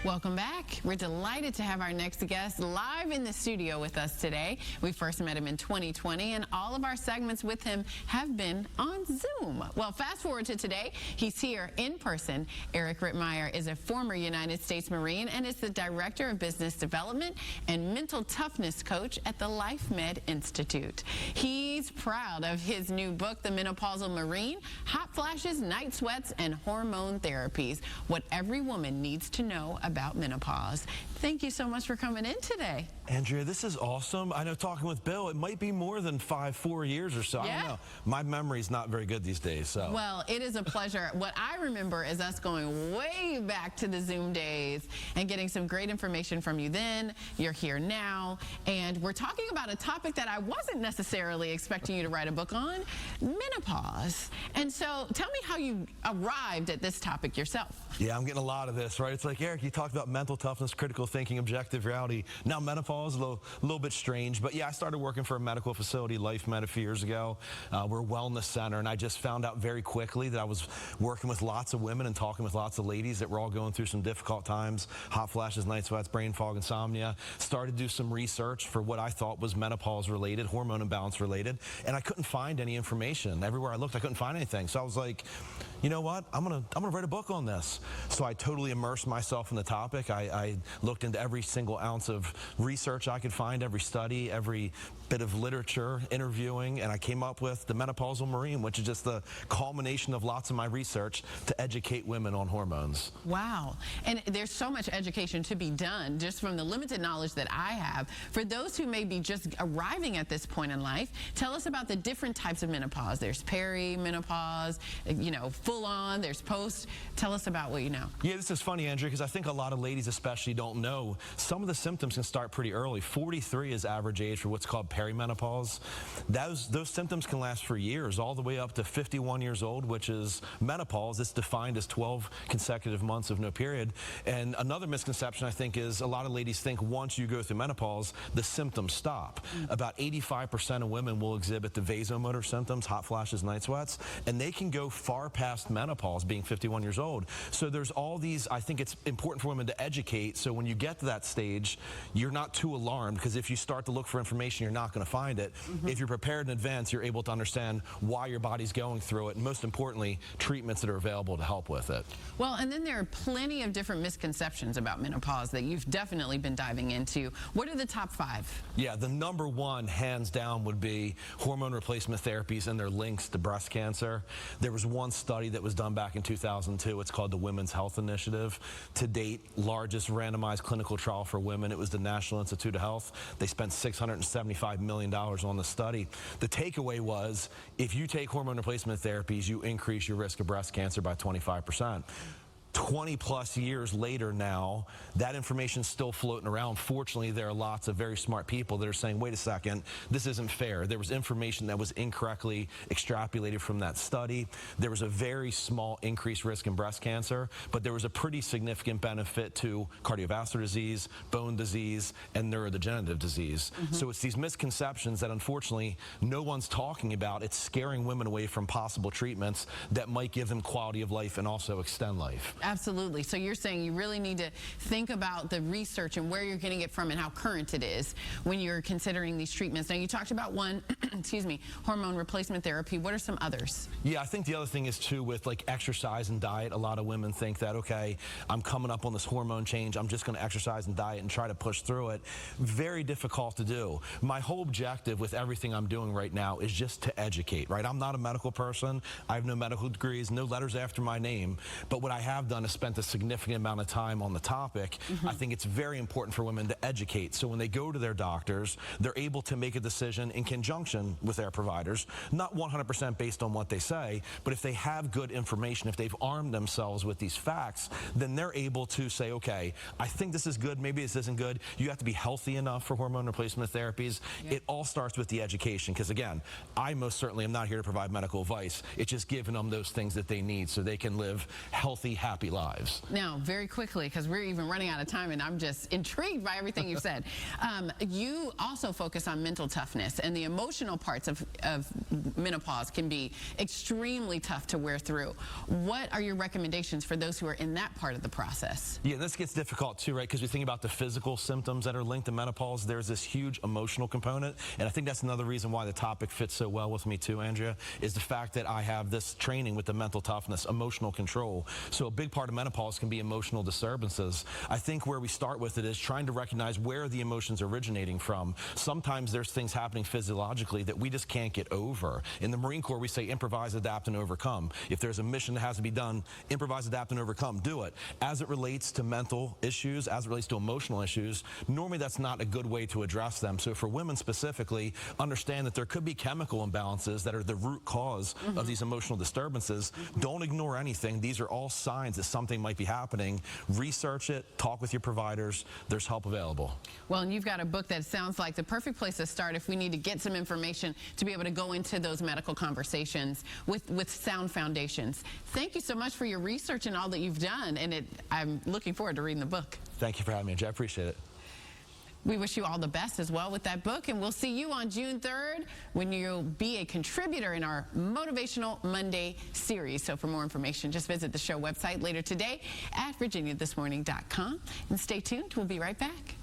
Welcome back. We're delighted to have our next guest live in the studio with us today. We first met him in 2020, and all of our segments with him have been on Zoom. Well, fast forward to today. He's here in person. Eric Rittmeyer is a former United States Marine and is the Director of Business Development and Mental Toughness Coach at the LifeMed Institute. He's proud of his new book, The Menopausal Marine: Hot Flashes, Night Sweats, and Hormone Therapies, What Every Woman Needs to Know About Menopause. Thank you so much for coming in today. Andrea, this is awesome. I know, talking with Bill, it might be more than 4 years or so. Yeah. I don't know. My memory's not very good these days. So. Well, it is a pleasure. What I remember is us going way back to the Zoom days and getting some great information from you then. You're here now, and we're talking about a topic that I wasn't necessarily expecting you to write a book on: menopause. And so tell me how you arrived at this topic yourself. Yeah, I'm getting a lot of this, right? It's like, Eric, you talked about mental toughness, critical thinking, objective reality. Now menopause, a little bit strange. But yeah, I started working for a medical facility, LifeMed, a few years ago. We're a wellness center, and I just found out very quickly that I was working with lots of women and talking with lots of ladies that were all going through some difficult times: hot flashes, night sweats, brain fog, insomnia. Started to do some research for what I thought was menopause related, hormone imbalance related, and I couldn't find any information. Everywhere I looked, I couldn't find anything. So I was like, you know what? I'm gonna write a book on this. So I totally immersed myself in the topic. I looked into every single ounce of research I could find, every study, every bit of literature, interviewing, and I came up with The Menopausal Marine, which is just the culmination of lots of my research to educate women on hormones. Wow. And there's so much education to be done just from the limited knowledge that I have. For those who may be just arriving at this point in life, tell us about the different types of menopause. There's perimenopause, you know, full on, there's post. Tell us about what you know. Yeah, this is funny, Andrea, because I think a lot of ladies especially don't know some of the symptoms can start pretty early. 43 is average age for what's called perimenopause. Those symptoms can last for years, all the way up to 51 years old, which is menopause. It's defined as 12 consecutive months of no period. And another misconception, I think, is a lot of ladies think once you go through menopause, the symptoms stop. About 85% of women will exhibit the vasomotor symptoms, hot flashes, night sweats, and they can go far past menopause, being 51 years old. So there's all these, I think it's important for women to educate, so when you get to that stage, you're not too alarmed, because if you start to look for information, you're not going to find it. If you're prepared in advance, you're able to understand why your body's going through it, and most importantly, treatments that are available to help with it. Well, and then there are plenty of different misconceptions about menopause that you've definitely been diving into. What are the top 5? Yeah, the number one, hands down, would be hormone replacement therapies and their links to breast cancer. There was one study that was done back in 2002. It's called the Women's Health Initiative. To date, largest randomized clinical trial for women. It was the National Institute of Health. They spent $675 million on the study. The takeaway was, if you take hormone replacement therapies, you increase your risk of breast cancer by 25%. 20+ years later now, that information's still floating around. Fortunately, there are lots of very smart people that are saying, wait a second, this isn't fair. There was information that was incorrectly extrapolated from that study. There was a very small increased risk in breast cancer, but there was a pretty significant benefit to cardiovascular disease, bone disease, and neurodegenerative disease. So it's these misconceptions that unfortunately no one's talking about. It's scaring women away from possible treatments that might give them quality of life and also extend life. Absolutely. So you're saying you really need to think about the research and where you're getting it from and how current it is when you're considering these treatments. Now, you talked about one, excuse me, hormone replacement therapy. What are some others? Yeah, I think the other thing is too, with like exercise and diet. A lot of women think that, okay, I'm coming up on this hormone change, I'm just going to exercise and diet and try to push through it. Very difficult to do. My whole objective with everything I'm doing right now is just to educate, right? I'm not a medical person. I have no medical degrees, no letters after my name, but what I have done is spent a significant amount of time on the topic. I think it's very important for women to educate, so when they go to their doctors, they're able to make a decision in conjunction with their providers, not 100% based on what they say, but if they have good information, if they've armed themselves with these facts, then they're able to say, okay, I think this is good, maybe this isn't good. You have to be healthy enough for hormone replacement therapies. It all starts with the education, because again, I most certainly am not here to provide medical advice. It's just giving them those things that they need so they can live healthy, happy happy lives. Now, very quickly, because we're even running out of time, and I'm just intrigued by everything you've said. You also focus on mental toughness, and the emotional parts of menopause can be extremely tough to wear through. What are your recommendations for those who are in that part of the process? Yeah, this gets difficult too, right? Because we think about the physical symptoms that are linked to menopause. There's this huge emotional component, and I think that's another reason why the topic fits so well with me too, Andrea, is the fact that I have this training with the mental toughness, emotional control. So a big part of menopause can be emotional disturbances. I think where we start with it is trying to recognize where the emotions are originating from. Sometimes there's things happening physiologically that we just can't get over. In the Marine Corps, we say improvise, adapt, and overcome. If there's a mission that has to be done, improvise, adapt, and overcome, do it. As it relates to mental issues, as it relates to emotional issues, normally that's not a good way to address them. So for women specifically, understand that there could be chemical imbalances that are the root cause of these emotional disturbances. Don't ignore anything. These are all signs that something might be happening. Research it, talk with your providers. There's help available. Well, and you've got a book that sounds like the perfect place to start if we need to get some information to be able to go into those medical conversations with sound foundations. Thank you so much for your research and all that you've done, and I'm looking forward to reading the book. Thank you for having me, Jeff. I appreciate it. We wish you all the best as well with that book, and we'll see you on June 3rd when you'll be a contributor in our Motivational Monday series. So for more information, just visit the show website later today at virginiathismorning.com. And stay tuned. We'll be right back.